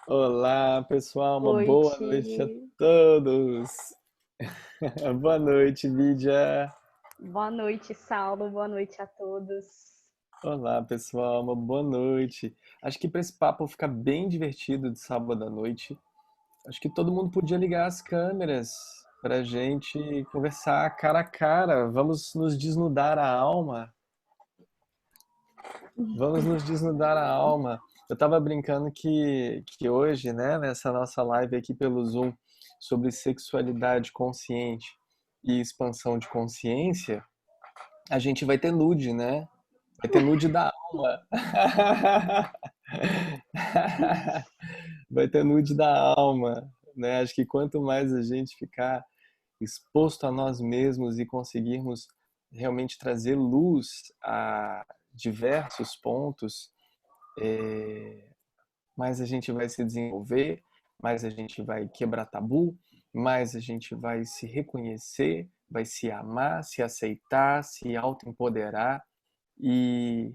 Olá, pessoal, uma boa noite a Noite. todos. Boa noite, Lídia. Boa noite, Saulo. Boa noite a todos. Olá, pessoal, uma boa noite. Acho que para esse papo ficar bem divertido de sábado à noite, acho que todo mundo podia ligar as câmeras para a gente conversar cara a cara. Vamos nos desnudar a alma. Vamos nos desnudar a alma. Eu estava brincando que hoje, né, nessa nossa live aqui pelo Zoom, sobre sexualidade consciente e expansão de consciência, a gente vai ter nude, né? Vai ter nude da alma. Vai ter nude da alma, né? Acho que quanto mais a gente ficar exposto a nós mesmos e conseguirmos realmente trazer luz a diversos pontos, mais a gente vai se desenvolver, mais a gente vai quebrar tabu, mais a gente vai se reconhecer, vai se amar, se aceitar, se autoempoderar e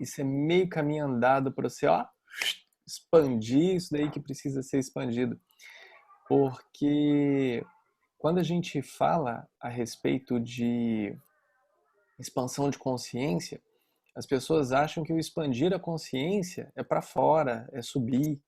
isso é meio caminho andado para você, ó, expandir isso daí que precisa ser expandido. Porque quando a gente fala a respeito de expansão de consciência, as pessoas acham que o expandir a consciência é para fora, é subir.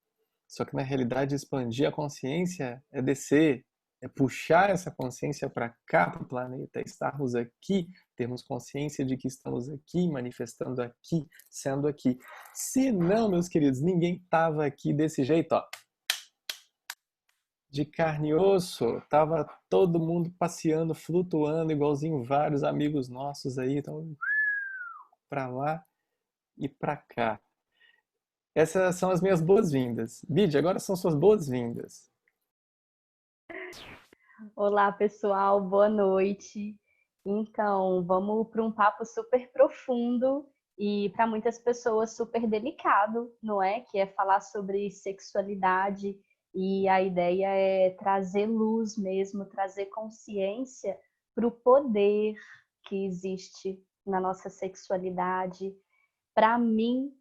Só que na realidade expandir a consciência é descer, é puxar essa consciência para cá, para o planeta, estarmos aqui, termos consciência de que estamos aqui, manifestando aqui, sendo aqui. Se não, meus queridos, ninguém tava aqui desse jeito, ó, de carne e osso, tava todo mundo passeando, flutuando, igualzinho vários amigos nossos aí, então para lá e para cá. Essas são as minhas boas-vindas. Bid, agora são suas boas-vindas. Olá, pessoal. Boa noite. Então, vamos para um papo super profundo e para muitas pessoas super delicado, não é? Que é falar sobre sexualidade e a ideia é trazer luz mesmo, trazer consciência para o poder que existe na nossa sexualidade. Para mim,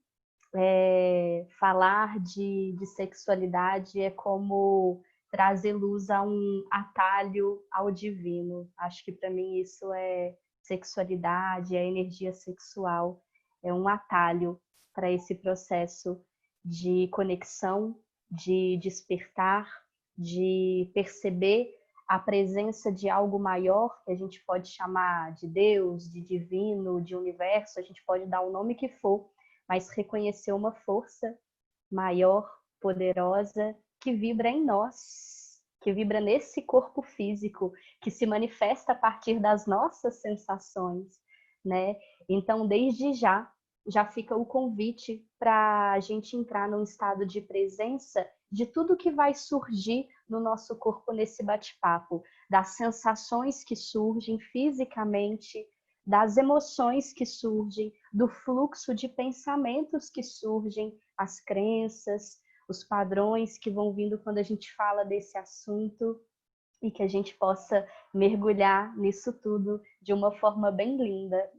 falar de sexualidade é como trazer luz a um atalho ao divino. Acho que para mim isso é sexualidade, é energia sexual, é um atalho para esse processo de conexão, de despertar, de perceber a presença de algo maior, que a gente pode chamar de Deus, de divino, de universo, a gente pode dar o nome que for, mas reconhecer uma força maior, poderosa, que vibra em nós, que vibra nesse corpo físico, que se manifesta a partir das nossas sensações, né? Então, desde já fica o convite para a gente entrar num estado de presença de tudo que vai surgir no nosso corpo nesse bate-papo, das sensações que surgem fisicamente, das emoções que surgem, do fluxo de pensamentos que surgem, as crenças, os padrões que vão vindo quando a gente fala desse assunto e que a gente possa mergulhar nisso tudo de uma forma bem linda.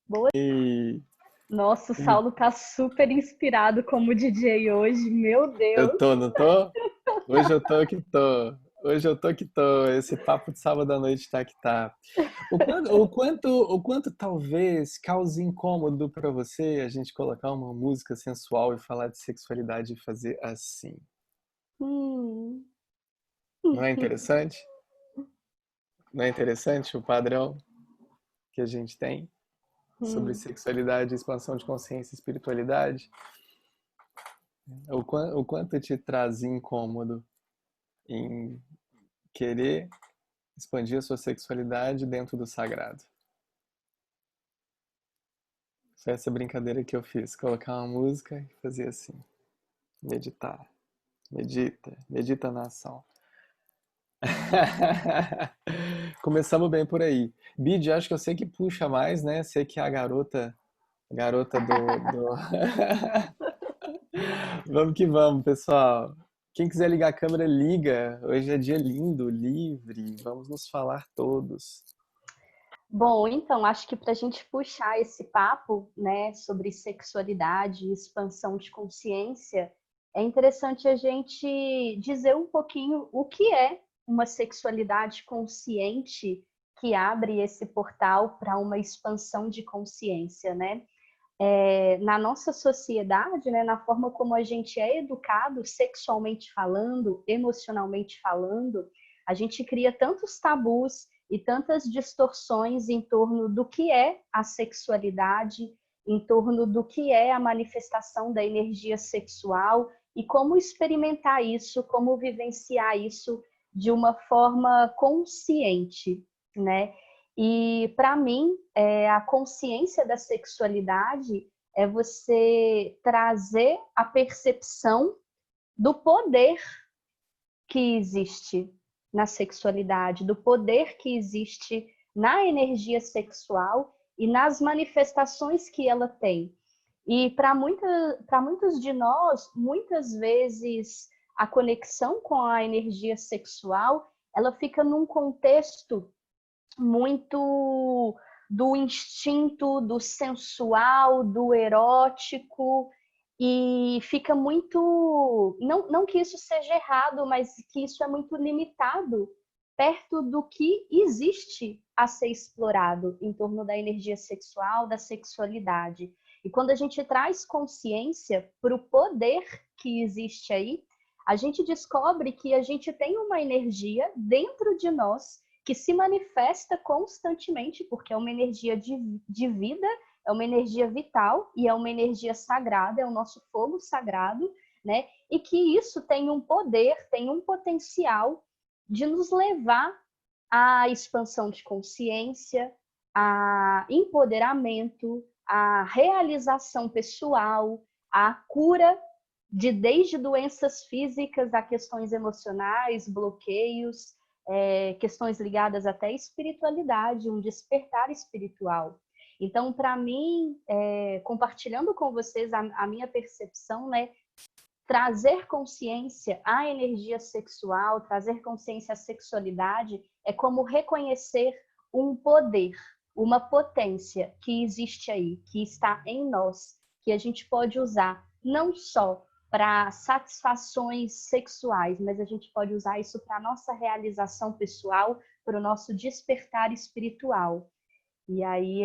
Boa. E Nossa, o Saulo tá super inspirado como DJ hoje, meu eu Deus. tô, não tô? Hoje eu tô que tô. Hoje eu tô que tô. Esse papo de sábado à noite tá que tá. O quanto talvez cause incômodo pra você a gente colocar uma música sensual e falar de sexualidade e fazer assim. Hum. Não é interessante? Não é interessante o padrão que a gente tem sobre Hum. sexualidade, expansão de consciência e espiritualidade? O quanto te traz incômodo em querer expandir a sua sexualidade dentro do sagrado. Foi essa brincadeira que eu fiz, colocar uma música e fazer assim, meditar, medita, medita na ação. Começamos bem por aí. Bid, acho que eu sei que puxa mais, né? Sei que é a garota do... Vamos que vamos, pessoal. Quem quiser ligar a câmera, liga. Hoje é dia lindo, livre. Vamos nos falar todos. Bom, então, acho que para a gente puxar esse papo, né, sobre sexualidade e expansão de consciência, é interessante a gente dizer um pouquinho o que é uma sexualidade consciente que abre esse portal para uma expansão de consciência, né? Na nossa sociedade, né, na forma como a gente é educado sexualmente falando, emocionalmente falando, a gente cria tantos tabus e tantas distorções em torno do que é a sexualidade, em torno do que é a manifestação da energia sexual e como experimentar isso, como vivenciar isso de uma forma consciente, né? E para mim, a consciência da sexualidade é você trazer a percepção do poder que existe na sexualidade, do poder que existe na energia sexual e nas manifestações que ela tem. E para muitos de nós, muitas vezes a conexão com a energia sexual, ela fica num contexto muito do instinto, do sensual, do erótico, e fica muito. Não que isso seja errado, mas que isso é muito limitado perto do que existe a ser explorado em torno da energia sexual, da sexualidade. E quando a gente traz consciência para o poder que existe aí, a gente descobre que a gente tem uma energia dentro de nós que se manifesta constantemente, porque é uma energia de vida, é uma energia vital e é uma energia sagrada, é o nosso fogo sagrado, né? E que isso tem um poder, tem um potencial de nos levar à expansão de consciência, a empoderamento, a realização pessoal, a cura de desde doenças físicas a questões emocionais, bloqueios, questões ligadas até à espiritualidade, um despertar espiritual. Então, para mim, compartilhando com vocês a minha percepção, né, trazer consciência à energia sexual, trazer consciência à sexualidade, é como reconhecer um poder, uma potência que existe aí, que está em nós, que a gente pode usar não só para satisfações sexuais, mas a gente pode usar isso para a nossa realização pessoal, para o nosso despertar espiritual. E aí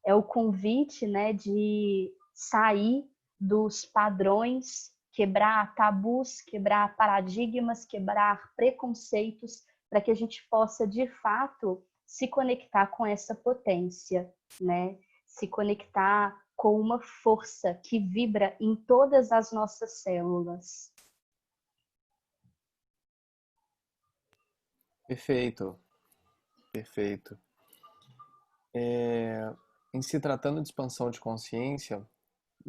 é o convite, né, de sair dos padrões, quebrar tabus, quebrar paradigmas, quebrar preconceitos, para que a gente possa, de fato, se conectar com essa potência, né? Se conectar com uma força que vibra em todas as nossas células. Perfeito, perfeito. Em se tratando de expansão de consciência,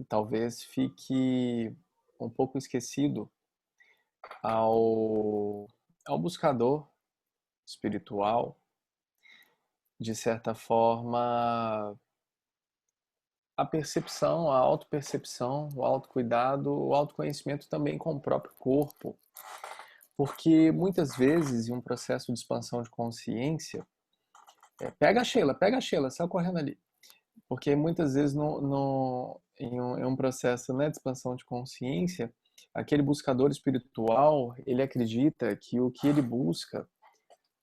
talvez fique um pouco esquecido ao, ao buscador espiritual, de certa forma, a percepção, a autopercepção, o autocuidado, o autoconhecimento também com o próprio corpo. Porque muitas vezes, em um processo de expansão de consciência, pega a Sheila, sai correndo ali. Porque muitas vezes em um processo, né, de expansão de consciência, aquele buscador espiritual, ele acredita que o que ele busca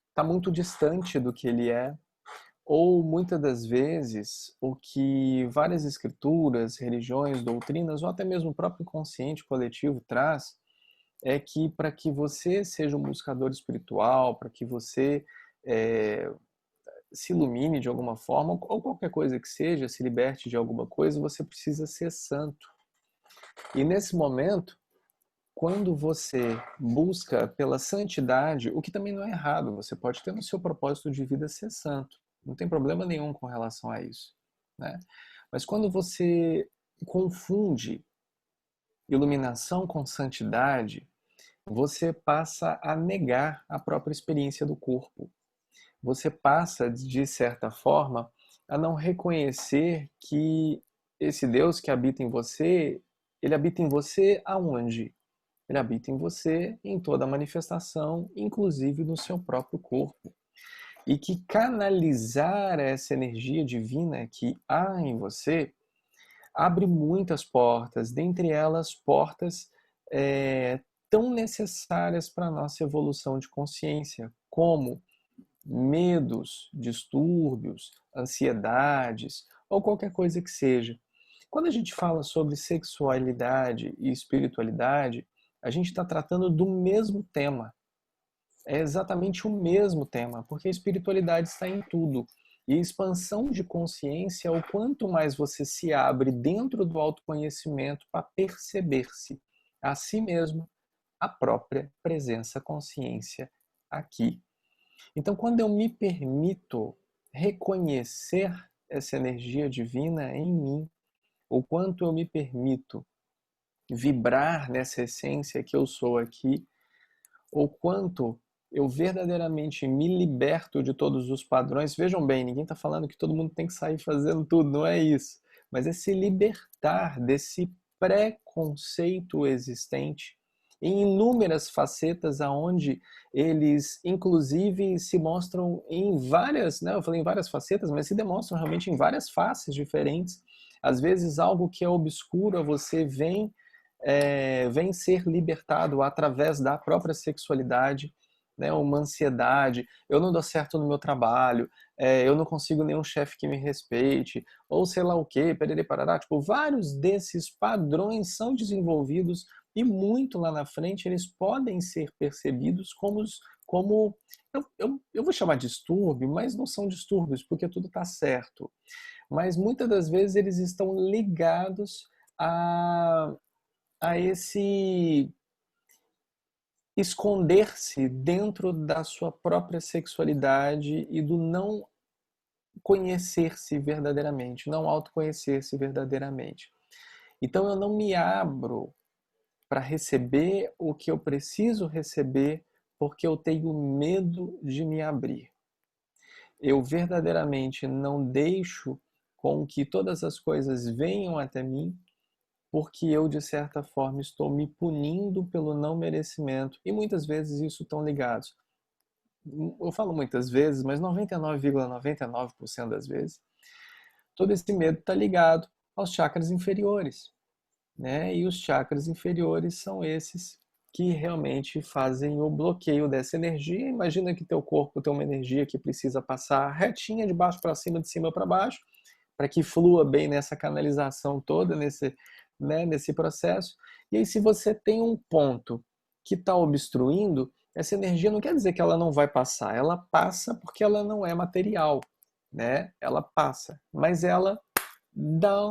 está muito distante do que ele é, ou muitas das vezes o que várias escrituras, religiões, doutrinas, ou até mesmo o próprio inconsciente coletivo traz, é que para que você seja um buscador espiritual, para que você se ilumine de alguma forma, ou qualquer coisa que seja, se liberte de alguma coisa, você precisa ser santo. E nesse momento, quando você busca pela santidade, o que também não é errado, você pode ter no seu propósito de vida ser santo. Não tem problema nenhum com relação a isso, né? Mas quando você confunde iluminação com santidade, você passa a negar a própria experiência do corpo. Você passa, de certa forma, a não reconhecer que esse Deus que habita em você, ele habita em você aonde? Ele habita em você em toda a manifestação, inclusive no seu próprio corpo. e que canalizar essa energia divina que há em você abre muitas portas, dentre elas portas tão necessárias para a nossa evolução de consciência, como medos, distúrbios, ansiedades ou qualquer coisa que seja. Quando a gente fala sobre sexualidade e espiritualidade, a gente está tratando do mesmo tema. É exatamente o mesmo tema, porque a espiritualidade está em tudo. E a expansão de consciência é o quanto mais você se abre dentro do autoconhecimento para perceber-se a si mesmo, a própria presença consciência aqui. Então, quando eu me permito reconhecer essa energia divina em mim, o quanto eu me permito vibrar nessa essência que eu sou aqui, o quanto eu verdadeiramente me liberto de todos os padrões. Vejam bem, ninguém está falando que todo mundo tem que sair fazendo tudo, não é isso. Mas é se libertar desse preconceito existente em inúmeras facetas, aonde eles, inclusive, se mostram em várias, né? Eu falei em várias facetas, mas se demonstram realmente em várias faces diferentes. Às vezes, algo que é obscuro a você vem ser libertado através da própria sexualidade, né? Uma ansiedade, eu não dou certo no meu trabalho, eu não consigo nenhum chefe que me respeite, ou sei lá o quê, perere parará. Tipo, vários desses padrões são desenvolvidos e muito lá na frente eles podem ser percebidos como eu vou chamar de distúrbio, mas não são distúrbios, porque tudo está certo. Mas muitas das vezes eles estão ligados a esse esconder-se dentro da sua própria sexualidade e do não conhecer-se verdadeiramente, não autoconhecer-se verdadeiramente. Então eu não me abro para receber o que eu preciso receber porque eu tenho medo de me abrir. Eu verdadeiramente não deixo com que todas as coisas venham até mim porque eu, de certa forma, estou me punindo pelo não merecimento. E muitas vezes isso estão ligados. Eu falo muitas vezes, mas 99,99% das vezes, todo esse medo está ligado aos chakras inferiores, né? E os chakras inferiores são esses que realmente fazem o bloqueio dessa energia. Imagina que teu corpo tem uma energia que precisa passar retinha de baixo para cima, de cima para baixo, para que flua bem nessa canalização toda, nesse processo. E aí, se você tem um ponto que está obstruindo, essa energia não quer dizer que ela não vai passar, ela passa porque ela não é material, né? Ela passa, mas ela dá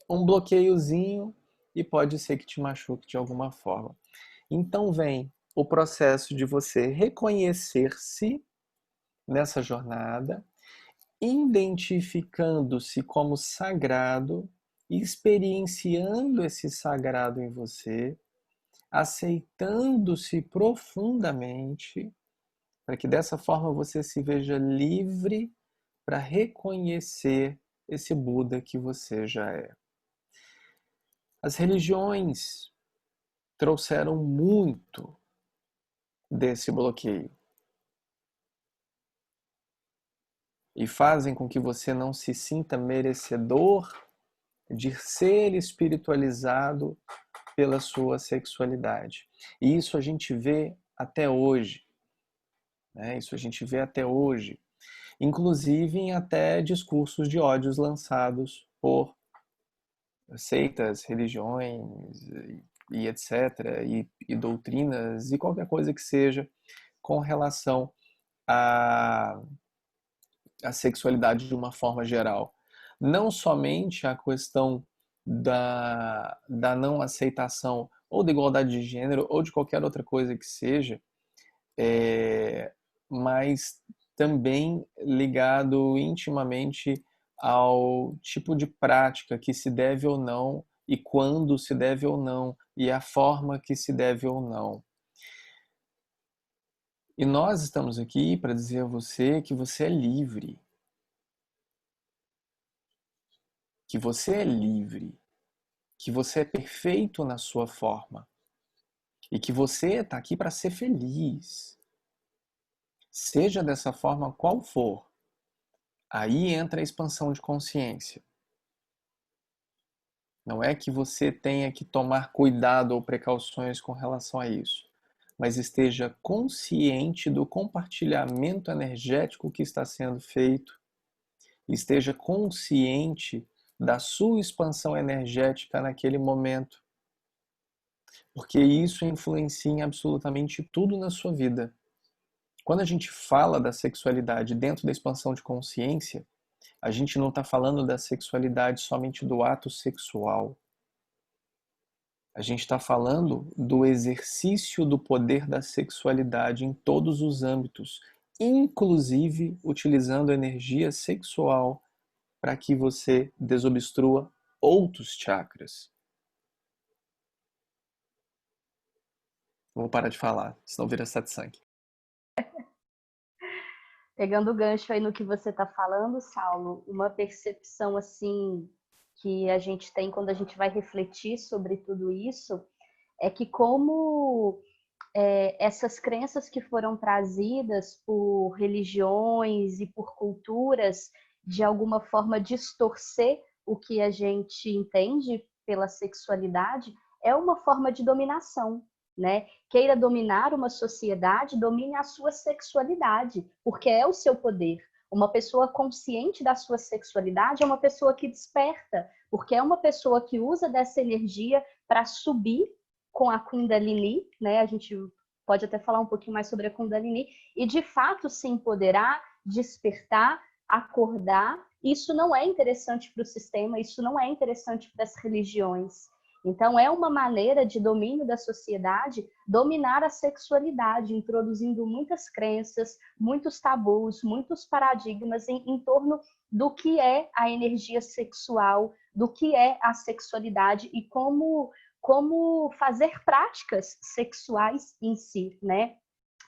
um bloqueiozinho e pode ser que te machuque de alguma forma. Então vem o processo de você reconhecer-se nessa jornada, identificando-se como sagrado, experienciando esse sagrado em você, aceitando-se profundamente, para que dessa forma você se veja livre para reconhecer esse Buda que você já é. As religiões trouxeram muito desse bloqueio e fazem com que você não se sinta merecedor de ser espiritualizado pela sua sexualidade. E isso a gente vê até hoje, né? Isso a gente vê até hoje, inclusive em até discursos de ódios lançados por seitas, religiões e etc., e doutrinas e qualquer coisa que seja com relação à, à sexualidade de uma forma geral. Não somente a questão da não aceitação ou da igualdade de gênero ou de qualquer outra coisa que seja, mas também ligado intimamente ao tipo de prática que se deve ou não e quando se deve ou não e a forma que se deve ou não. E nós estamos aqui para dizer a você que você é livre, que você é livre, que você é perfeito na sua forma e que você está aqui para ser feliz. Seja dessa forma qual for, aí entra a expansão de consciência. Não é que você tenha que tomar cuidado ou precauções com relação a isso, mas esteja consciente do compartilhamento energético que está sendo feito, esteja consciente da sua expansão energética naquele momento, porque isso influencia em absolutamente tudo na sua vida. Quando a gente fala da sexualidade dentro da expansão de consciência, a gente não está falando da sexualidade somente do ato sexual. A gente está falando do exercício do poder da sexualidade em todos os âmbitos, inclusive utilizando a energia sexual para que você desobstrua outros chakras. Vou parar de falar, senão vira satsang. Pegando o gancho aí no que você está falando, Saulo, uma percepção assim que a gente tem quando a gente vai refletir sobre tudo isso é que como essas crenças que foram trazidas por religiões e por culturas de alguma forma distorcer o que a gente entende pela sexualidade é uma forma de dominação, né? Queira dominar uma sociedade, domine a sua sexualidade, porque é o seu poder. Uma pessoa consciente da sua sexualidade é uma pessoa que desperta, porque é uma pessoa que usa dessa energia para subir com a Kundalini, né? A gente pode até falar um pouquinho mais sobre a Kundalini, e de fato se empoderar, despertar, acordar. Isso não é interessante para o sistema, isso não é interessante para as religiões. Então, é uma maneira de domínio da sociedade dominar a sexualidade, introduzindo muitas crenças, muitos tabus, muitos paradigmas em torno do que é a energia sexual, do que é a sexualidade e como fazer práticas sexuais em si, né?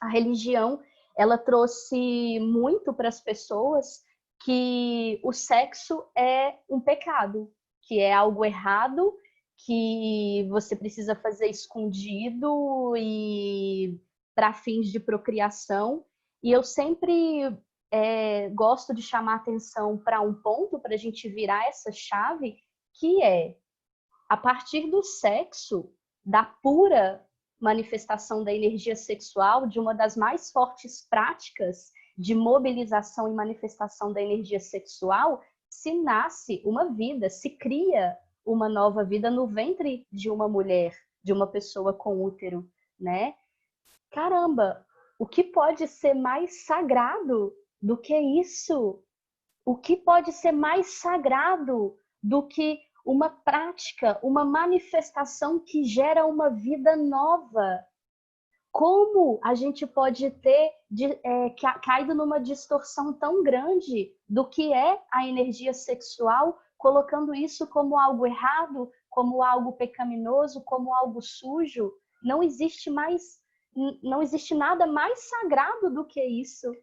A religião, ela trouxe muito para as pessoas que o sexo é um pecado, que é algo errado, que você precisa fazer escondido e para fins de procriação. E eu sempre gosto de chamar atenção para um ponto para a gente virar essa chave, que é a partir do sexo, da pura manifestação da energia sexual, de uma das mais fortes práticas de mobilização e manifestação da energia sexual, se nasce uma vida, se cria uma nova vida no ventre de uma mulher, de uma pessoa com útero, né? Caramba, o que pode ser mais sagrado do que isso? O que pode ser mais sagrado do que uma prática, uma manifestação que gera uma vida nova? Como a gente pode ter caído numa distorção tão grande do que é a energia sexual, colocando isso como algo errado, como algo pecaminoso, como algo sujo? Não existe nada mais sagrado do que isso,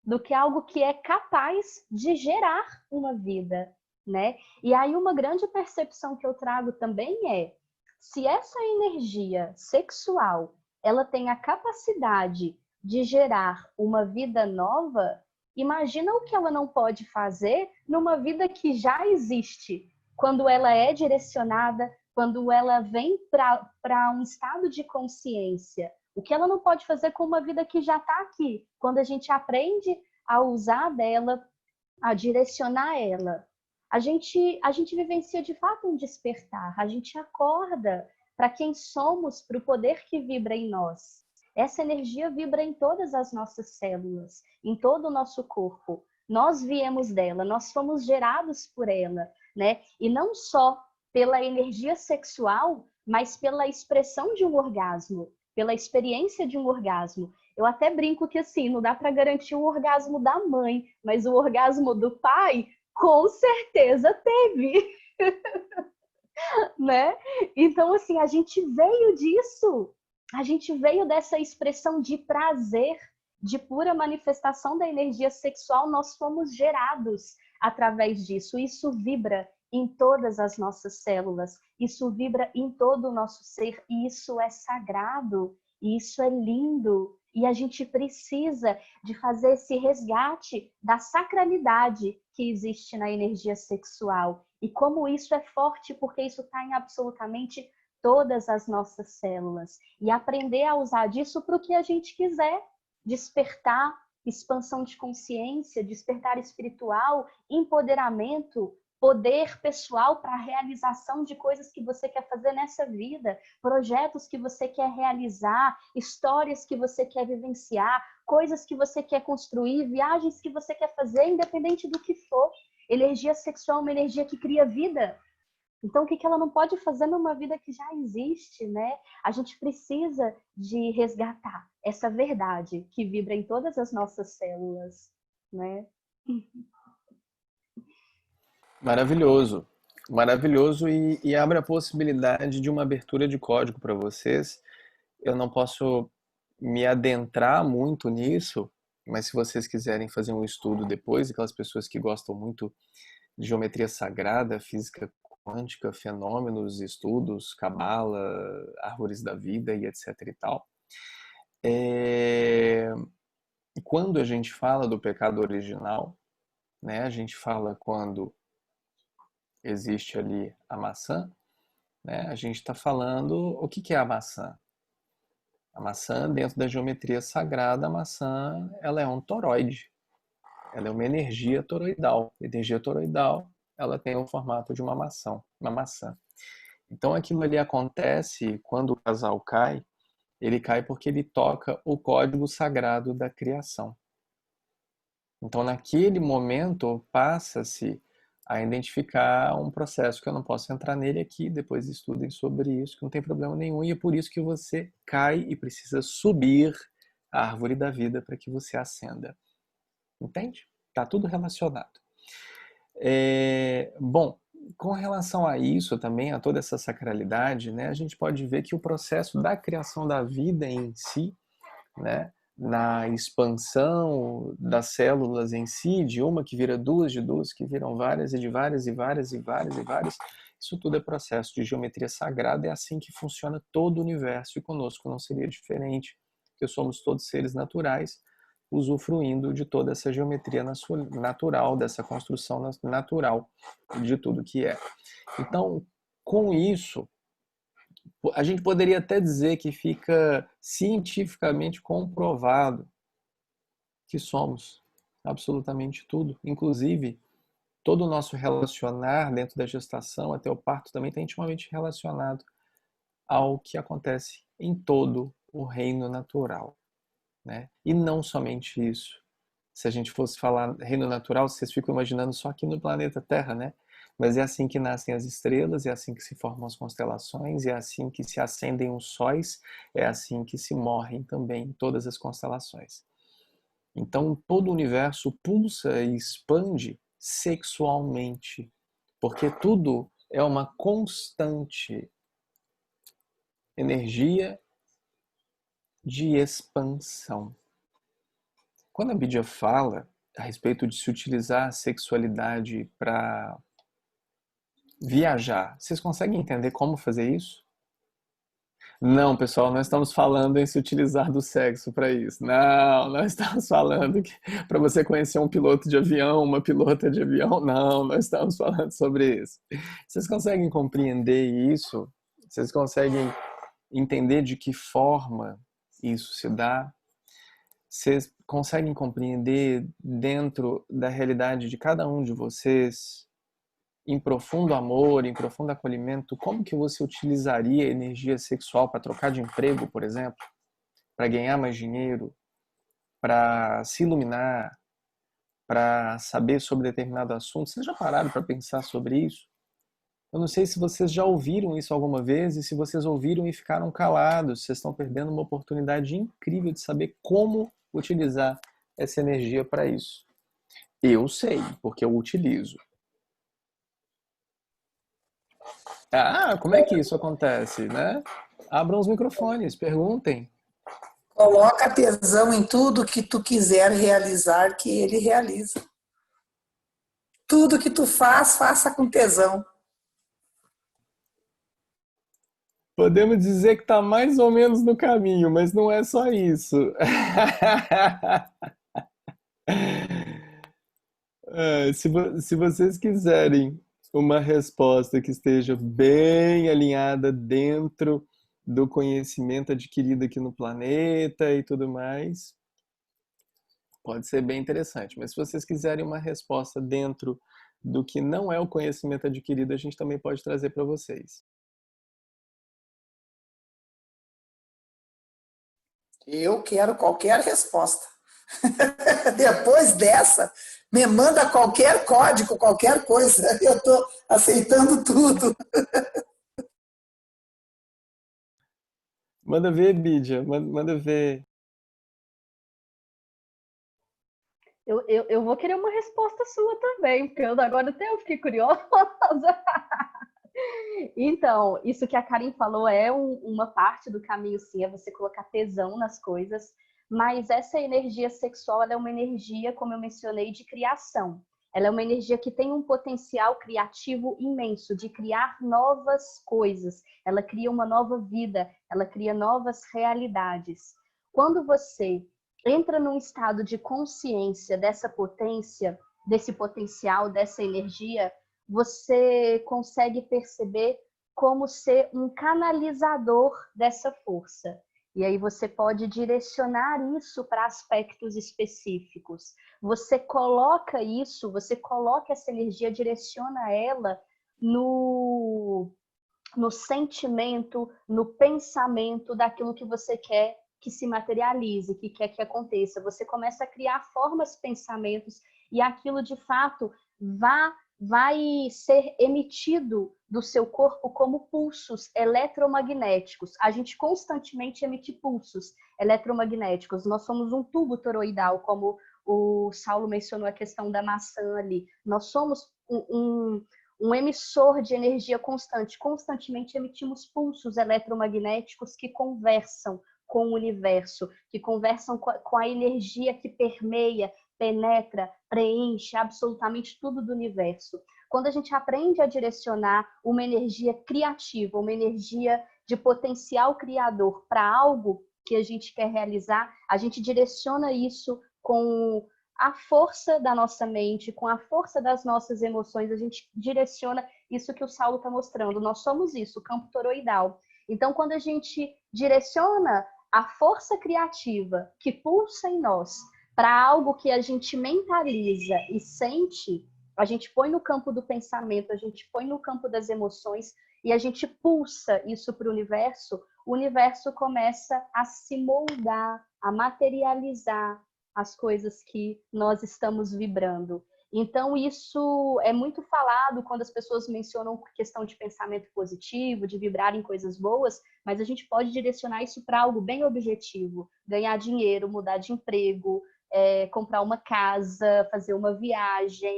do que algo que é capaz de gerar uma vida, né? E aí uma grande percepção que eu trago também é, se essa energia sexual, ela tem a capacidade de gerar uma vida nova, imagina o que ela não pode fazer numa vida que já existe, quando ela é direcionada, quando ela vem para um estado de consciência. O que ela não pode fazer com uma vida que já está aqui, quando a gente aprende a usar dela, a direcionar ela. A gente vivencia de fato um despertar, a gente acorda para quem somos, para o poder que vibra em nós. Essa energia vibra em todas as nossas células, em todo o nosso corpo. Nós viemos dela, nós fomos gerados por ela, né? E não só pela energia sexual, mas pela expressão de um orgasmo, pela experiência de um orgasmo. Eu até brinco que assim, não dá para garantir o orgasmo da mãe, mas o orgasmo do pai, com certeza teve, né? Então, assim, a gente veio disso, a gente veio dessa expressão de prazer, de pura manifestação da energia sexual, nós fomos gerados através disso. Isso vibra em todas as nossas células, isso vibra em todo o nosso ser, e isso é sagrado, e isso é lindo. E a gente precisa de fazer esse resgate da sacralidade que existe na energia sexual. E como isso é forte, porque isso está em absolutamente todas as nossas células. E aprender a usar disso para o que a gente quiser. Despertar, expansão de consciência, despertar espiritual, empoderamento, poder pessoal para a realização de coisas que você quer fazer nessa vida, projetos que você quer realizar, histórias que você quer vivenciar, coisas que você quer construir, viagens que você quer fazer, independente do que for. Energia sexual é uma energia que cria vida. Então, o que ela não pode fazer numa vida que já existe, né? A gente precisa de resgatar essa verdade que vibra em todas as nossas células, né? Maravilhoso, maravilhoso e abre a possibilidade de uma abertura de código para vocês. Eu não posso me adentrar muito nisso, mas se vocês quiserem fazer um estudo depois, aquelas pessoas que gostam muito de geometria sagrada, física quântica, fenômenos, estudos, cabala, árvores da vida e etc e tal. Quando a gente fala do pecado original, né, a gente fala quando existe ali a maçã, né, a gente está falando o que é a maçã. A maçã, dentro da geometria sagrada, a maçã ela é um toroide. Ela é uma energia toroidal. A energia toroidal ela tem o formato de uma maçã. Uma maçã. Então aquilo ali acontece quando o casal cai. Ele cai porque ele toca o código sagrado da criação. Então naquele momento passa-se a identificar um processo que eu não posso entrar nele aqui, depois estudem sobre isso, que não tem problema nenhum, e é por isso que você cai e precisa subir a árvore da vida para que você ascenda. Entende? Está tudo relacionado. Bom, com relação a isso também, a toda essa sacralidade, né, a gente pode ver que o processo da criação da vida em si, né, na expansão das células em si, de uma que vira duas, de duas que viram várias, e de várias, e várias, e várias, e várias, isso tudo é processo de geometria sagrada, é assim que funciona todo o universo, e conosco não seria diferente, porque somos todos seres naturais, usufruindo de toda essa geometria natural, dessa construção natural de tudo que é. Então, com isso, a gente poderia até dizer que fica cientificamente comprovado que somos absolutamente tudo, inclusive todo o nosso relacionar dentro da gestação até o parto também está intimamente relacionado ao que acontece em todo o reino natural, né? E não somente isso. Se a gente fosse falar reino natural, vocês ficam imaginando só aqui no planeta Terra, né? Mas é assim que nascem as estrelas, é assim que se formam as constelações, é assim que se acendem os sóis, é assim que se morrem também todas as constelações. Então todo o universo pulsa e expande sexualmente, porque tudo é uma constante energia de expansão. Quando a Bíblia fala a respeito de se utilizar a sexualidade para viajar, vocês conseguem entender como fazer isso? Não, pessoal, não estamos falando em se utilizar do sexo para isso. Não, nós estamos falando que para você conhecer um piloto de avião, uma pilota de avião. Não, nós estamos falando sobre isso. Vocês conseguem compreender isso? Vocês conseguem entender de que forma isso se dá? Vocês conseguem compreender dentro da realidade de cada um de vocês, em profundo amor, em profundo acolhimento, como que você utilizaria a energia sexual para trocar de emprego, por exemplo, para ganhar mais dinheiro, para se iluminar, para saber sobre determinado assunto? Vocês já pararam para pensar sobre isso? Eu não sei se vocês já ouviram isso alguma vez e se vocês ouviram e ficaram calados, vocês estão perdendo uma oportunidade incrível de saber como utilizar essa energia para isso. Eu sei, porque eu utilizo. Ah, como é que isso acontece, né? Abram os microfones, perguntem. Coloca tesão em tudo que tu quiser realizar, que ele realiza. Tudo que tu faz, faça com tesão. Podemos dizer que está mais ou menos no caminho, mas não é só isso. Se vocês quiserem uma resposta que esteja bem alinhada dentro do conhecimento adquirido aqui no planeta e tudo mais, pode ser bem interessante. Mas se vocês quiserem uma resposta dentro do que não é o conhecimento adquirido, a gente também pode trazer para vocês. Eu quero qualquer resposta. Depois dessa, me manda qualquer código, qualquer coisa. Eu estou aceitando tudo. Manda ver, Bídia, manda ver. Eu vou querer uma resposta sua também, porque agora até eu fiquei curiosa. Então, isso que a Karen falou é uma parte do caminho, sim, é você colocar tesão nas coisas, mas essa energia sexual, ela é uma energia, como eu mencionei, de criação. Ela é uma energia que tem um potencial criativo imenso, de criar novas coisas. Ela cria uma nova vida, ela cria novas realidades. Quando você entra num estado de consciência dessa potência, desse potencial, dessa energia, você consegue perceber como ser um canalizador dessa força. E aí você pode direcionar isso para aspectos específicos. Você coloca isso, você coloca essa energia, direciona ela no sentimento, no pensamento daquilo que você quer que se materialize, que quer que aconteça. Você começa a criar formas, pensamentos, e aquilo de fato vai ser emitido do seu corpo como pulsos eletromagnéticos. A gente constantemente emite pulsos eletromagnéticos. Nós somos um tubo toroidal, como o Saulo mencionou a questão da maçã ali. Nós somos um emissor de energia constante. Constantemente emitimos pulsos eletromagnéticos que conversam com o universo, que conversam com a energia que permeia, penetra, preenche absolutamente tudo do universo. Quando a gente aprende a direcionar uma energia criativa, uma energia de potencial criador para algo que a gente quer realizar, a gente direciona isso com a força da nossa mente, com a força das nossas emoções, a gente direciona isso que o Saulo está mostrando. Nós somos isso, o campo toroidal. Então, quando a gente direciona a força criativa que pulsa em nós para algo que a gente mentaliza e sente, a gente põe no campo do pensamento, a gente põe no campo das emoções e a gente pulsa isso para o universo começa a se moldar, a materializar as coisas que nós estamos vibrando. Então, isso é muito falado quando as pessoas mencionam questão de pensamento positivo, de vibrar em coisas boas, mas a gente pode direcionar isso para algo bem objetivo. Ganhar dinheiro, mudar de emprego, comprar uma casa, fazer uma viagem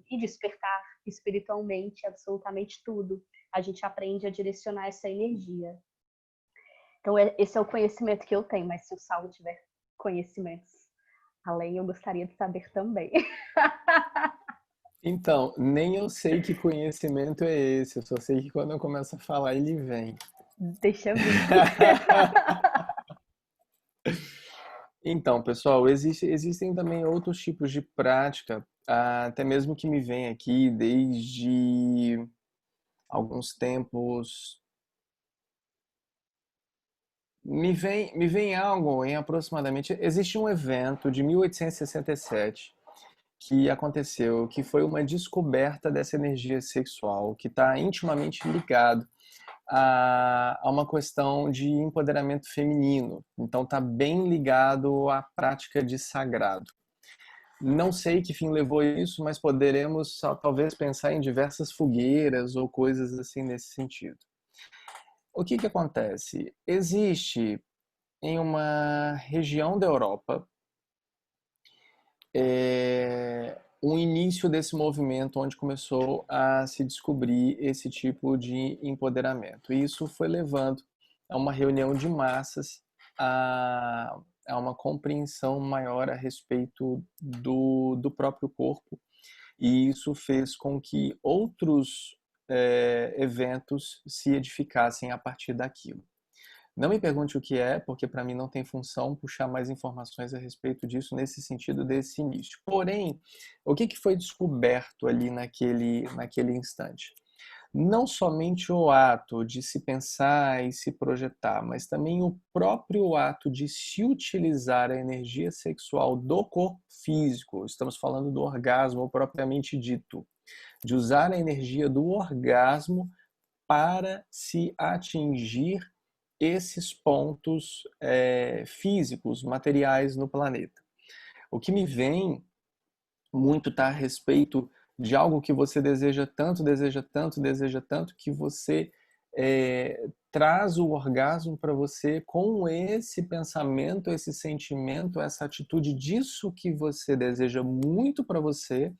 e despertar espiritualmente, absolutamente tudo. A gente aprende a direcionar essa energia. Então, esse é o conhecimento que eu tenho, mas se o Saulo tiver conhecimentos além, eu gostaria de saber também. Então, nem eu sei que conhecimento é esse, eu só sei que quando eu começo a falar, ele vem. Deixa eu ver. Então, pessoal, existem também outros tipos de prática, até mesmo que me vem aqui desde alguns tempos. Me vem algo em aproximadamente. Existe um evento de 1867 que aconteceu, que foi uma descoberta dessa energia sexual, que está intimamente ligado a uma questão de empoderamento feminino. Então está bem ligado à prática de sagrado. Não sei que fim levou isso, mas poderemos talvez pensar em diversas fogueiras ou coisas assim nesse sentido. O que que acontece? Existe em uma região da Europa um início desse movimento onde começou a se descobrir esse tipo de empoderamento. E isso foi levando a uma reunião de massas, a uma compreensão maior a respeito do próprio corpo. E isso fez com que outros eventos se edificassem a partir daquilo. Não me pergunte o que é, porque para mim não tem função puxar mais informações a respeito disso nesse sentido desse início. Porém, o que foi descoberto ali naquele instante? Não somente o ato de se pensar e se projetar, mas também o próprio ato de se utilizar a energia sexual do corpo físico, estamos falando do orgasmo propriamente dito, de usar a energia do orgasmo para se atingir esses pontos físicos, materiais no planeta. O que me vem muito está a respeito de algo que você deseja tanto, deseja tanto, deseja tanto, que você traz o orgasmo para você com esse pensamento, esse sentimento, essa atitude disso que você deseja muito para você,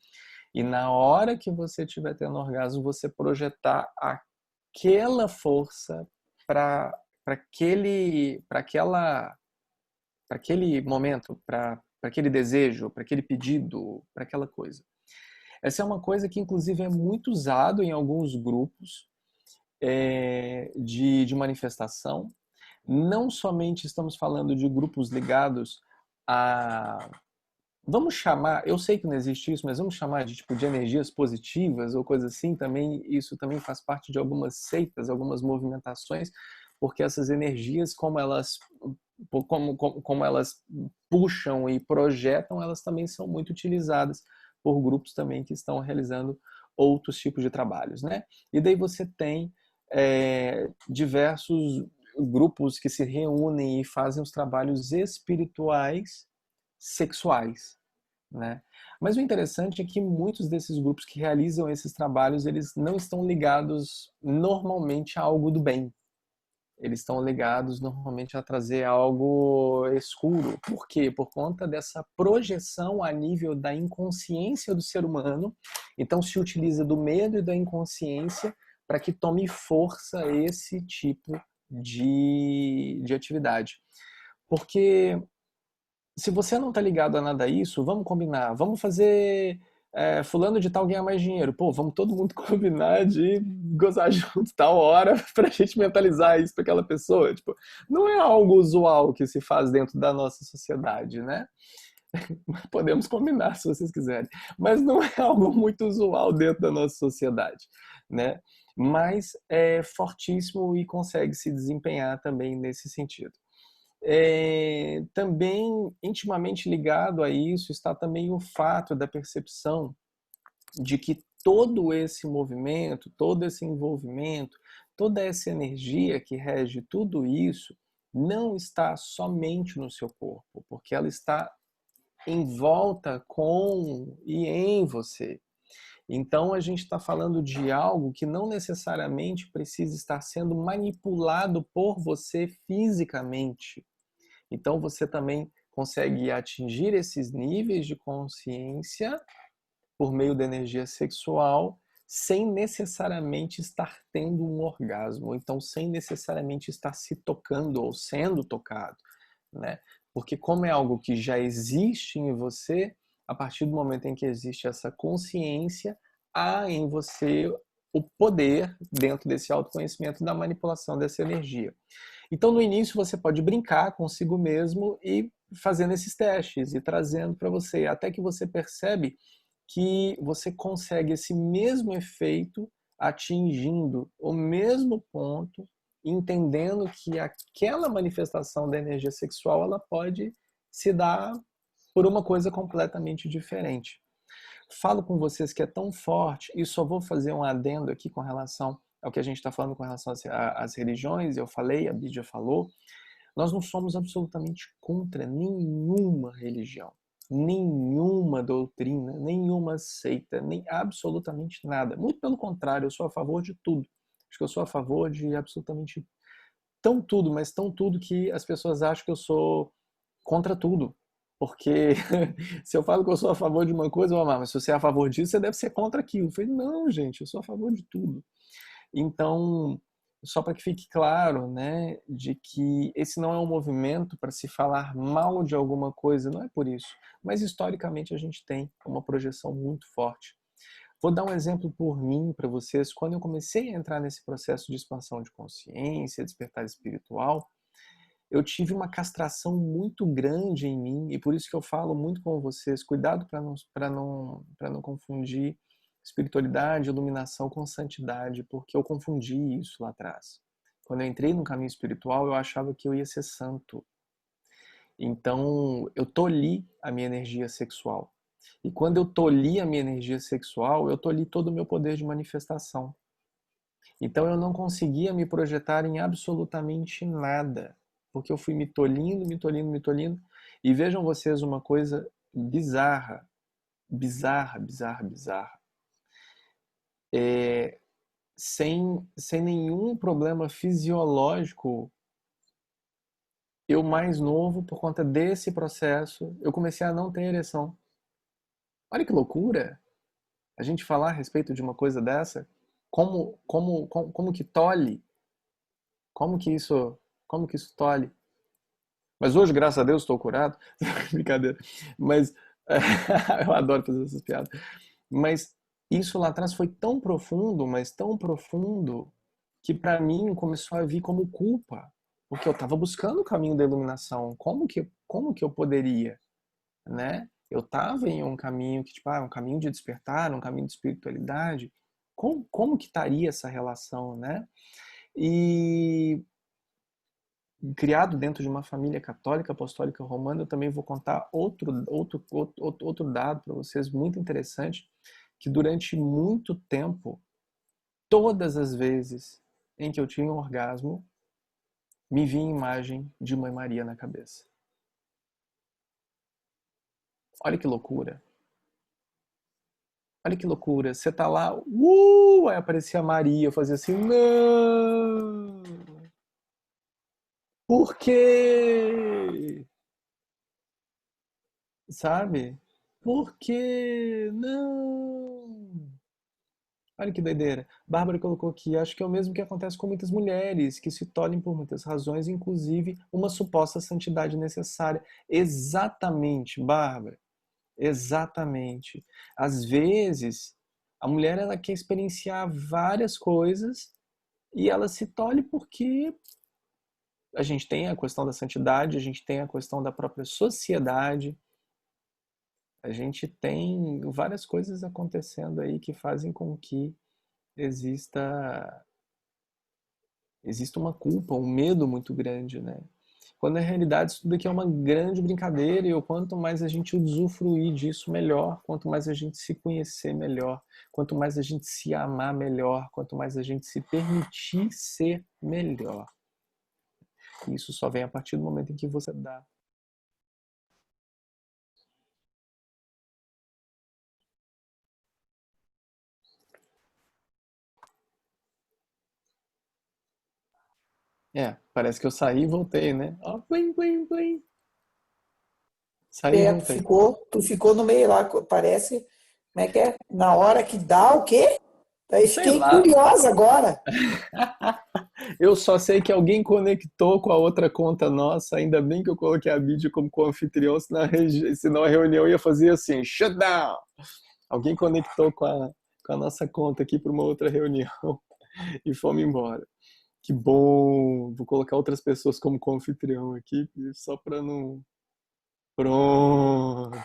e na hora que você estiver tendo orgasmo, você projetar aquela força para aquele momento, para aquele desejo, para aquele pedido, para aquela coisa. Essa é uma coisa que, inclusive, é muito usado em alguns grupos de manifestação. Não somente estamos falando de grupos ligados a... Vamos chamar, eu sei que não existe isso, mas vamos chamar de tipo de energias positivas ou coisa assim, também isso também faz parte de algumas seitas, algumas movimentações, porque essas energias, como elas puxam e projetam, elas também são muito utilizadas por grupos também que estão realizando outros tipos de trabalhos, né? E daí você tem diversos grupos que se reúnem e fazem os trabalhos espirituais sexuais, né? Mas o interessante é que muitos desses grupos que realizam esses trabalhos, eles não estão ligados normalmente a algo do bem. Eles estão ligados normalmente a trazer algo escuro. Por quê? Por conta dessa projeção a nível da inconsciência do ser humano. Então se utiliza do medo e da inconsciência para que tome força esse tipo de atividade. Porque se você não está ligado a nada disso, vamos combinar, vamos fazer fulano de tal ganhar mais dinheiro. Pô, vamos todo mundo combinar de gozar junto tal hora para a gente mentalizar isso para aquela pessoa. Tipo, não é algo usual que se faz dentro da nossa sociedade, né? Podemos combinar se vocês quiserem, mas não é algo muito usual dentro da nossa sociedade, né? Mas é fortíssimo e consegue se desempenhar também nesse sentido. Também intimamente ligado a isso está também o fato da percepção de que todo esse movimento, todo esse envolvimento, toda essa energia que rege tudo isso não está somente no seu corpo, porque ela está em volta com e em você. Então a gente está falando de algo que não necessariamente precisa estar sendo manipulado por você fisicamente. Então você também consegue atingir esses níveis de consciência por meio da energia sexual sem necessariamente estar tendo um orgasmo, ou então sem necessariamente estar se tocando ou sendo tocado, né? Porque como é algo que já existe em você, a partir do momento em que existe essa consciência, há em você o poder, dentro desse autoconhecimento, da manipulação dessa energia. Então, no início, você pode brincar consigo mesmo e fazendo esses testes e trazendo para você, até que você percebe que você consegue esse mesmo efeito atingindo o mesmo ponto, entendendo que aquela manifestação da energia sexual ela pode se dar por uma coisa completamente diferente. Falo com vocês que é tão forte, e só vou fazer um adendo aqui com relação ao que a gente está falando com relação às religiões. Eu falei, a Bíblia falou, nós não somos absolutamente contra nenhuma religião, nenhuma doutrina, nenhuma seita, nem absolutamente nada. Muito pelo contrário, eu sou a favor de tudo. Acho que eu sou a favor de absolutamente tão tudo, mas tão tudo que as pessoas acham que eu sou contra tudo. Porque se eu falo que eu sou a favor de uma coisa, mas se você é a favor disso, você deve ser contra aquilo. Eu falei, não, gente, eu sou a favor de tudo. Então, só para que fique claro, né, de que esse não é um movimento para se falar mal de alguma coisa, não é por isso. Mas historicamente a gente tem uma projeção muito forte Vou dar um exemplo por mim para vocês. Quando eu comecei a entrar nesse processo de expansão de consciência, despertar espiritual, eu tive uma castração muito grande em mim, e por isso que eu falo muito com vocês, cuidado para não confundir espiritualidade, iluminação com santidade, porque eu confundi isso lá atrás. Quando eu entrei no caminho espiritual, eu achava que eu ia ser santo. Então, eu tolhi a minha energia sexual. E quando eu tolhi a minha energia sexual, eu tolhi todo o meu poder de manifestação. Então, eu não conseguia me projetar em absolutamente nada, porque eu fui me tolhindo, me tolhindo, me tolhindo. E vejam vocês uma coisa bizarra, bizarra, bizarra, bizarra. Sem nenhum problema fisiológico, eu mais novo, por conta desse processo, eu comecei a não ter ereção. Olha que loucura a gente falar a respeito de uma coisa dessa. Como que tolhe? Como que isso tolhe? Mas hoje, graças a Deus, estou curado. Brincadeira. Mas eu adoro fazer essas piadas. Mas isso lá atrás foi tão profundo, mas tão profundo, que para mim começou a vir como culpa, porque eu estava buscando o caminho da iluminação. Como que eu poderia, né? Eu estava em um caminho que, tipo, um caminho de despertar, um caminho de espiritualidade. Como que estaria essa relação, né? E criado dentro de uma família católica, apostólica, romana, eu também vou contar outro dado para vocês muito interessante, que durante muito tempo, todas as vezes em que eu tinha um orgasmo, me vinha a imagem de Mãe Maria na cabeça. Olha que loucura. Olha que loucura. Você tá lá, aí aparecia a Maria, eu fazia assim, não! Por quê? Sabe? Por quê? Não! Olha que doideira. Bárbara colocou aqui, acho que é o mesmo que acontece com muitas mulheres, que se tolhem por muitas razões, inclusive uma suposta santidade necessária. Exatamente, Bárbara. Exatamente. Às vezes, a mulher ela quer experienciar várias coisas e ela se tolhe porque a gente tem a questão da santidade, a gente tem a questão da própria sociedade, a gente tem várias coisas acontecendo aí que fazem com que exista uma culpa, um medo muito grande, né? Quando na realidade isso tudo aqui é uma grande brincadeira, e o quanto mais a gente usufruir disso, melhor. Quanto mais a gente se conhecer, melhor. Quanto mais a gente se amar, melhor. Quanto mais a gente se permitir ser melhor. E isso só vem a partir do momento em que você dá. Parece que eu saí e voltei, né? Ó, plim, plim, plim. Saí e voltei. Tu ficou no meio lá, parece, como é que é? Na hora que dá o quê? Daí Sei fiquei lá. curiosa agora. Eu só sei que alguém conectou com a outra conta nossa. Ainda bem que eu coloquei a mídia como co-anfitrião, senão a reunião ia fazer assim, shut down. Alguém conectou com a nossa conta aqui para uma outra reunião e fomos embora. Que bom! Vou colocar outras pessoas como co-anfitrião aqui, só para não... Pronto!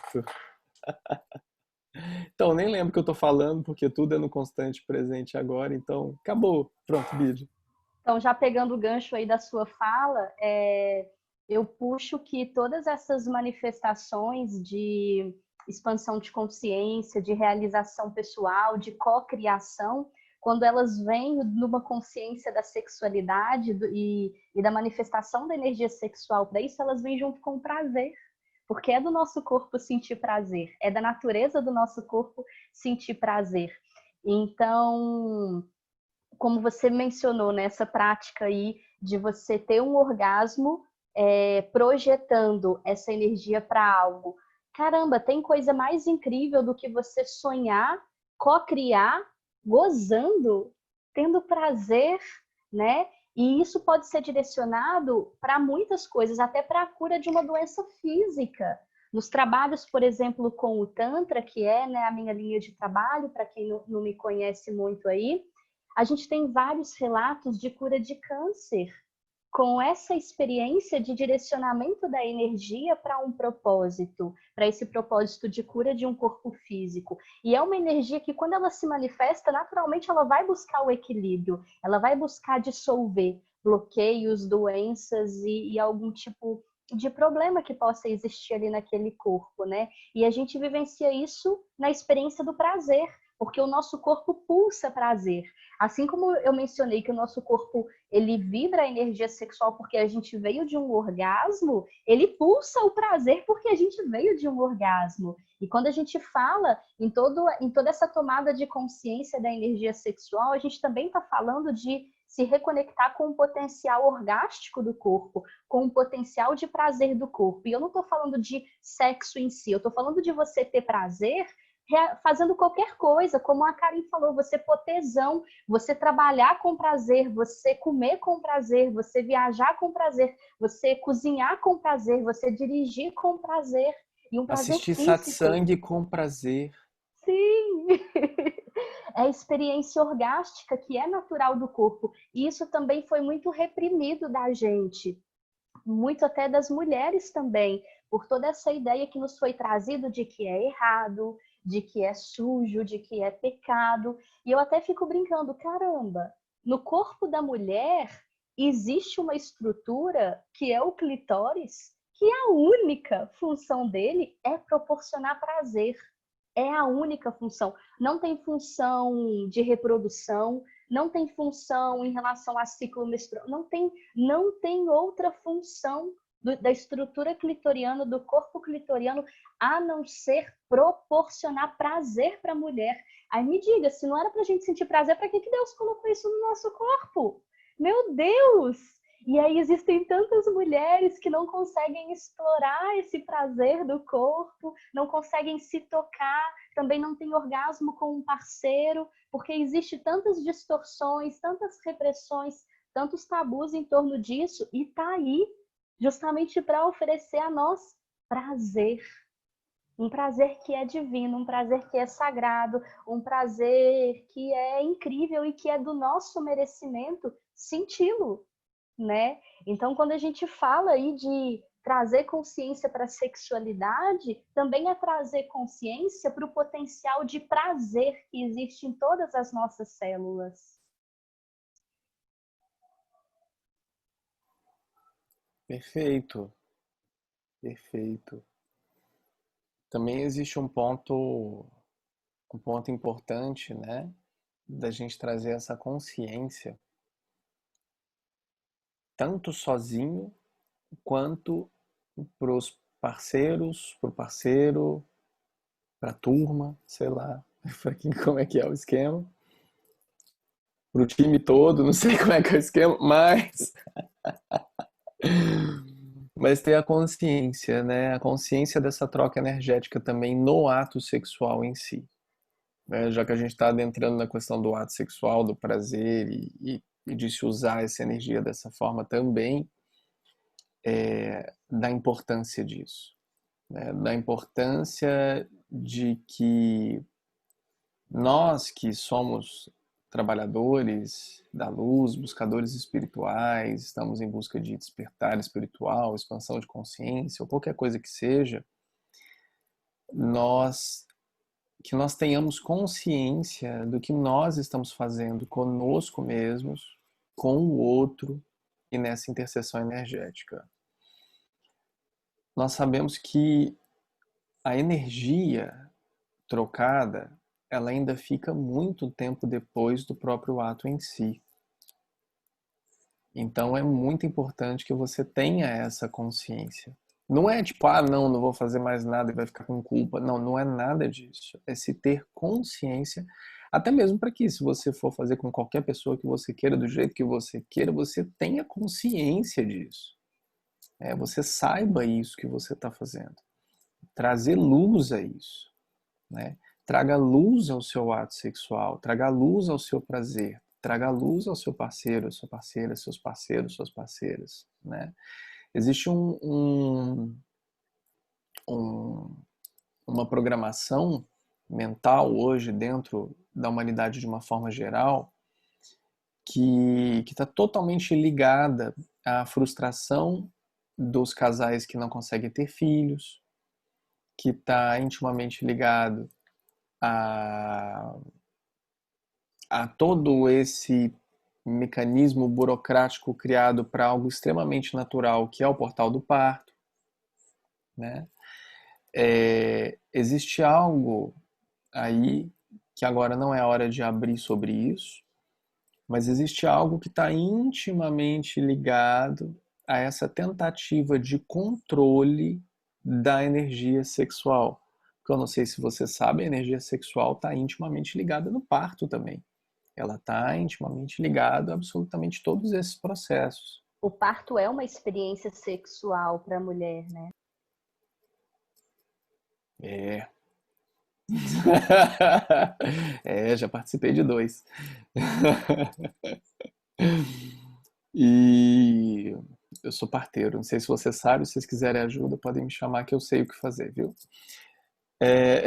Então, nem lembro o que eu tô falando, porque tudo é no constante presente agora. Então, acabou. Pronto, Bíblia. Então, já pegando o gancho aí da sua fala, eu puxo que todas essas manifestações de expansão de consciência, de realização pessoal, de cocriação, quando elas vêm numa consciência da sexualidade e da manifestação da energia sexual para isso, elas vêm junto com o prazer. Porque é do nosso corpo sentir prazer, é da natureza do nosso corpo sentir prazer. Então, como você mencionou nessa prática aí de você ter um orgasmo projetando essa energia para algo. Caramba, tem coisa mais incrível do que você sonhar, co-criar, gozando, tendo prazer, né? E isso pode ser direcionado para muitas coisas, até para a cura de uma doença física. Nos trabalhos, por exemplo, com o Tantra, que é, né, a minha linha de trabalho, para quem não me conhece muito aí, a gente tem vários relatos de cura de câncer, com essa experiência de direcionamento da energia para um propósito, para esse propósito de cura de um corpo físico. E é uma energia que, quando ela se manifesta, naturalmente ela vai buscar o equilíbrio, ela vai buscar dissolver bloqueios, doenças e algum tipo de problema que possa existir ali naquele corpo, né? E a gente vivencia isso na experiência do prazer, porque o nosso corpo pulsa prazer. Assim como eu mencionei que o nosso corpo ele vibra a energia sexual porque a gente veio de um orgasmo, ele pulsa o prazer porque a gente veio de um orgasmo. E quando a gente fala em toda essa tomada de consciência da energia sexual, a gente também está falando de se reconectar com o potencial orgástico do corpo, com o potencial de prazer do corpo. E eu não estou falando de sexo em si, eu estou falando de você ter prazer fazendo qualquer coisa, como a Karen falou, você pôr tesão, você trabalhar com prazer, você comer com prazer, você viajar com prazer, você cozinhar com prazer, você dirigir com prazer, e um prazer Assistir físico. satsang com prazer. Sim! É a experiência orgástica que é natural do corpo. E isso também foi muito reprimido da gente, muito até das mulheres também, por toda essa ideia que nos foi trazido de que é errado, de que é sujo, de que é pecado. E eu até fico brincando, caramba, no corpo da mulher existe uma estrutura que é o clitóris, que a única função dele é proporcionar prazer. É a única função. Não tem função de reprodução, não tem função em relação a ciclo menstrual, não tem outra função da estrutura clitoriana, do corpo clitoriano, a não ser proporcionar prazer para a mulher. Aí me diga, se não era para a gente sentir prazer, para que Deus colocou isso no nosso corpo? Meu Deus! E aí existem tantas mulheres que não conseguem explorar esse prazer do corpo, não conseguem se tocar, também não têm orgasmo com um parceiro, porque existe tantas distorções, tantas repressões, tantos tabus em torno disso, e tá aí justamente para oferecer a nós prazer. Um prazer que é divino, um prazer que é sagrado, um prazer que é incrível e que é do nosso merecimento senti-lo, né? Então, quando a gente fala aí de trazer consciência para a sexualidade, também é trazer consciência para o potencial de prazer que existe em todas as nossas células. Perfeito, perfeito. Também existe um ponto importante, né, da gente trazer essa consciência, tanto sozinho quanto para os parceiros, para o parceiro, para a turma, sei lá, para quem, como é que é o esquema, para o time todo, não sei como é que é o esquema, mas ter a consciência, né, a consciência dessa troca energética também no ato sexual em si. Já que a gente está adentrando na questão do ato sexual, do prazer e de se usar essa energia dessa forma também, da importância disso, né? Da importância de que nós que somos trabalhadores da luz, buscadores espirituais, estamos em busca de despertar espiritual, expansão de consciência, ou qualquer coisa que seja, nós que nós tenhamos consciência do que nós estamos fazendo conosco mesmos, com o outro e nessa interseção energética. Nós sabemos que a energia trocada, ela ainda fica muito tempo depois do próprio ato em si. Então é muito importante que você tenha essa consciência. Não é tipo, não vou fazer mais nada e vai ficar com culpa. Não, não é nada disso. É se ter consciência, até mesmo para que, se você for fazer com qualquer pessoa que você queira, do jeito que você queira, você tenha consciência disso. Você saiba isso que você está fazendo. Trazer luz a isso, né? Traga luz ao seu ato sexual, traga luz ao seu prazer, traga luz ao seu parceiro, à sua parceira, seus parceiros, suas parceiras, né? Existe um, uma programação mental hoje dentro da humanidade de uma forma geral que está totalmente ligada à frustração dos casais que não conseguem ter filhos, que está intimamente ligado a, a todo esse mecanismo burocrático criado para algo extremamente natural, que é o portal do parto, né? Existe algo aí que agora não é a hora de abrir sobre isso, mas existe algo que está intimamente ligado a essa tentativa de controle da energia sexual. Porque eu não sei se você sabe, a energia sexual está intimamente ligada no parto também. Ela está intimamente ligada a absolutamente todos esses processos. O parto é uma experiência sexual para a mulher, né? É. Já participei de 2. E eu sou parteiro. Não sei se você sabe, se vocês quiserem ajuda, podem me chamar que eu sei o que fazer, viu? É...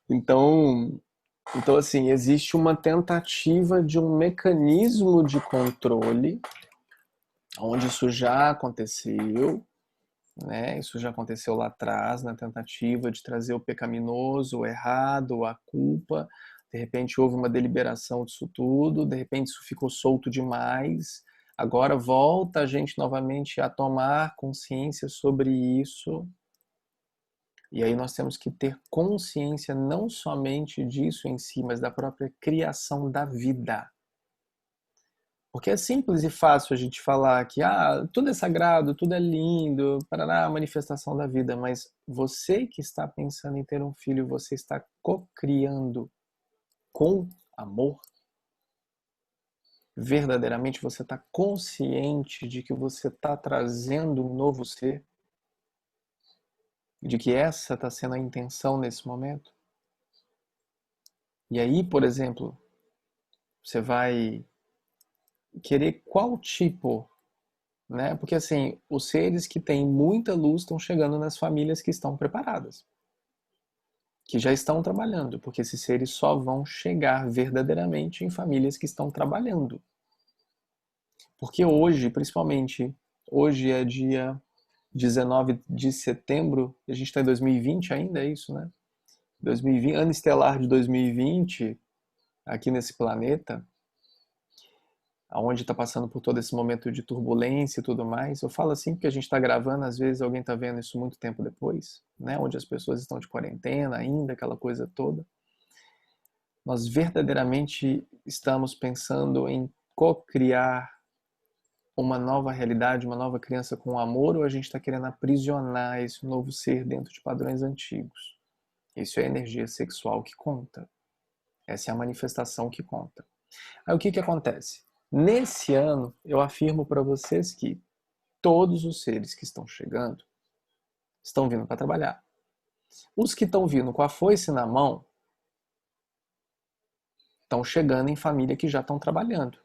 Então, assim, existe uma tentativa de um mecanismo de controle, onde isso já aconteceu, né? Isso já aconteceu lá atrás, na tentativa de trazer o pecaminoso, o errado, a culpa. De repente houve uma deliberação disso tudo, de repente isso ficou solto demais. Agora volta a gente novamente a tomar consciência sobre isso. E aí nós temos que ter consciência não somente disso em si, mas da própria criação da vida. Porque é simples e fácil a gente falar que tudo é sagrado, tudo é lindo, para a manifestação da vida, mas você que está pensando em ter um filho, você está co-criando com amor? Verdadeiramente você está consciente de que você está trazendo um novo ser? De que essa está sendo a intenção nesse momento? E aí, por exemplo, você vai querer qual tipo, né? Porque assim, os seres que têm muita luz estão chegando nas famílias que estão preparadas, que já estão trabalhando, porque esses seres só vão chegar verdadeiramente em famílias que estão trabalhando. Porque hoje, principalmente, hoje é dia 19 de setembro, a gente está em 2020 ainda, é isso, né? 2020, ano estelar de 2020, aqui nesse planeta, onde está passando por todo esse momento de turbulência e tudo mais. Eu falo assim porque a gente está gravando, às vezes alguém está vendo isso muito tempo depois, né? Onde as pessoas estão de quarentena ainda, aquela coisa toda. Nós verdadeiramente estamos pensando em co-criar uma nova realidade, uma nova criança com amor, ou a gente está querendo aprisionar esse novo ser dentro de padrões antigos? Isso é a energia sexual que conta. Essa é a manifestação que conta. Aí o que acontece? Nesse ano, eu afirmo para vocês que todos os seres que estão chegando estão vindo para trabalhar. Os que estão vindo com a foice na mão estão chegando em família que já estão trabalhando.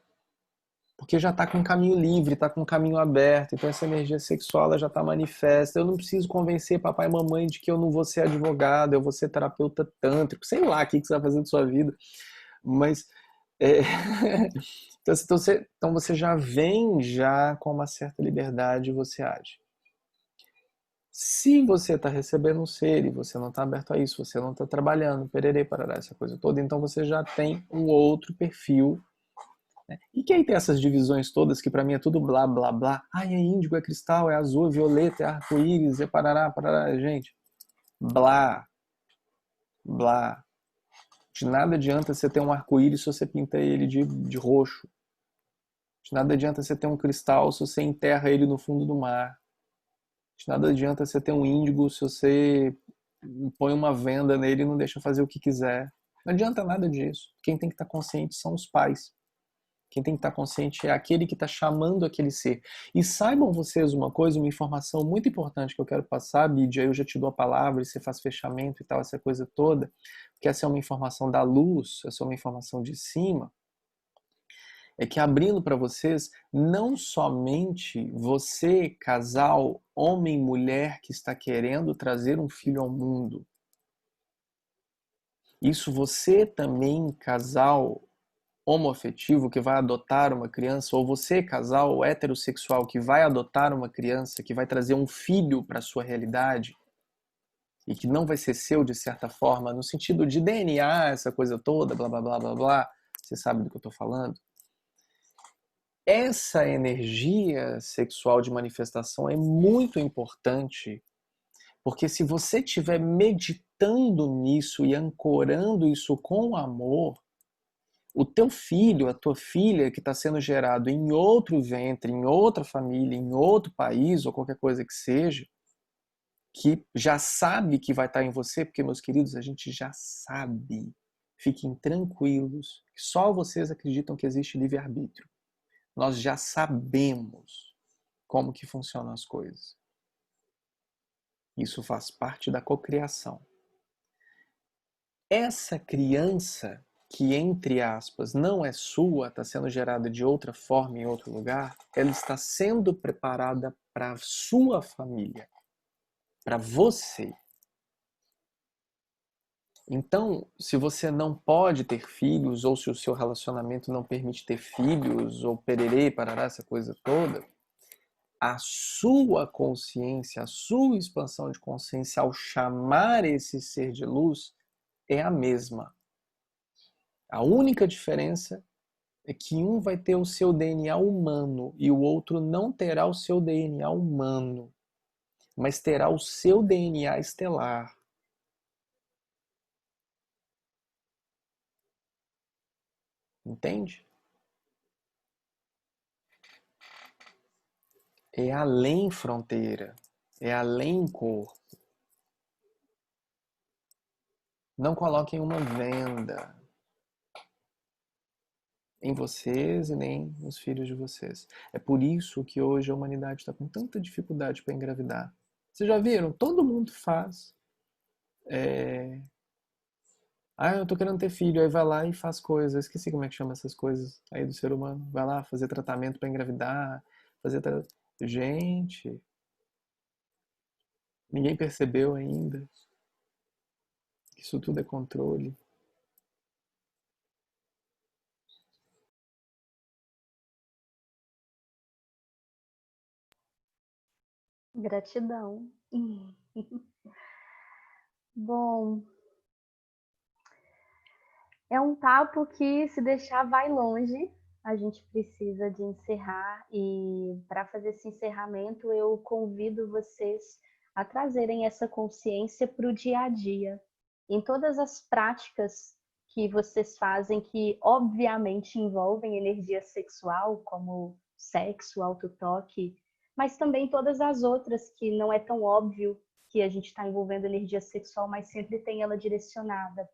Porque já está com o caminho livre, está com o caminho aberto, então essa energia sexual ela já está manifesta. Eu não preciso convencer papai e mamãe de que eu não vou ser advogado, eu vou ser terapeuta tântrico, sei lá o que você vai fazer da sua vida. Mas então você já vem já com uma certa liberdade e você age. Se você está recebendo um ser e você não está aberto a isso, você não está trabalhando, pererê, parará, essa coisa toda, então você já tem um outro perfil. Né? E que aí tem essas divisões todas que para mim é tudo blá, blá, blá. É índigo, é cristal, é azul, é violeta, é arco-íris, é parará, parará, gente. Blá, blá. De nada adianta você ter um arco-íris se você pinta ele de roxo. De nada adianta você ter um cristal se você enterra ele no fundo do mar. De nada adianta você ter um índigo se você põe uma venda nele e não deixa fazer o que quiser. Não adianta nada disso. Quem tem que estar consciente são os pais. Quem tem que estar consciente é aquele que está chamando aquele ser. E saibam vocês uma coisa, uma informação muito importante que eu quero passar, Bídia, aí eu já te dou a palavra e você faz fechamento e tal, essa coisa toda, porque essa é uma informação da luz, essa é uma informação de cima. é que abrindo para vocês, não somente você, casal, homem e mulher que está querendo trazer um filho ao mundo. Isso você também, casal homoafetivo que vai adotar uma criança, ou você, casal heterossexual que vai adotar uma criança, que vai trazer um filho para a sua realidade, e que não vai ser seu de certa forma, no sentido de DNA, essa coisa toda, blá blá blá blá blá, você sabe do que eu estou falando? Essa energia sexual de manifestação é muito importante, porque se você estiver meditando nisso e ancorando isso com amor, o teu filho, a tua filha que está sendo gerado em outro ventre, em outra família, em outro país, ou qualquer coisa que seja, que já sabe que vai estar em você, porque, meus queridos, a gente já sabe. Fiquem tranquilos, que só vocês acreditam que existe livre-arbítrio. Nós já sabemos como que funcionam as coisas. Isso faz parte da cocriação. Essa criança que, entre aspas, não é sua, está sendo gerada de outra forma em outro lugar, ela está sendo preparada para a sua família, para você. Então, se você não pode ter filhos, ou se o seu relacionamento não permite ter filhos, ou pererê, parará, essa coisa toda, a sua consciência, a sua expansão de consciência ao chamar esse ser de luz é a mesma. A única diferença é que um vai ter o seu DNA humano e o outro não terá o seu DNA humano, mas terá o seu DNA estelar. Entende? É além fronteira, é além corpo. Não coloquem uma venda em vocês e nem nos filhos de vocês. É por isso que hoje a humanidade está com tanta dificuldade para engravidar. Vocês já viram? Todo mundo faz. Eu tô querendo ter filho, aí vai lá e faz coisas. Eu esqueci como é que chama essas coisas aí do ser humano. Vai lá fazer tratamento para engravidar, fazer Gente, ninguém percebeu ainda que isso tudo é controle. Gratidão. Bom, é um papo que, se deixar, vai longe. A gente precisa de encerrar e, para fazer esse encerramento, eu convido vocês a trazerem essa consciência para o dia a dia, em todas as práticas que vocês fazem, que obviamente envolvem energia sexual, como sexo, autotoque, mas também todas as outras que não é tão óbvio que a gente está envolvendo energia sexual, mas sempre tem ela direcionada.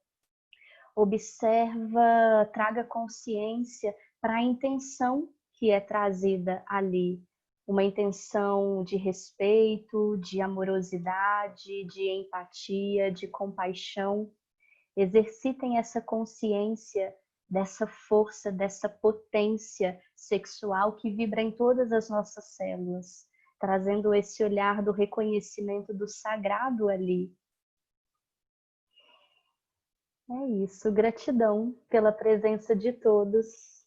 Observa, traga consciência para a intenção que é trazida ali. Uma intenção de respeito, de amorosidade, de empatia, de compaixão. Exercitem essa consciência dessa força, dessa potência sexual que vibra em todas as nossas células, trazendo esse olhar do reconhecimento do sagrado ali. É isso, gratidão pela presença de todos.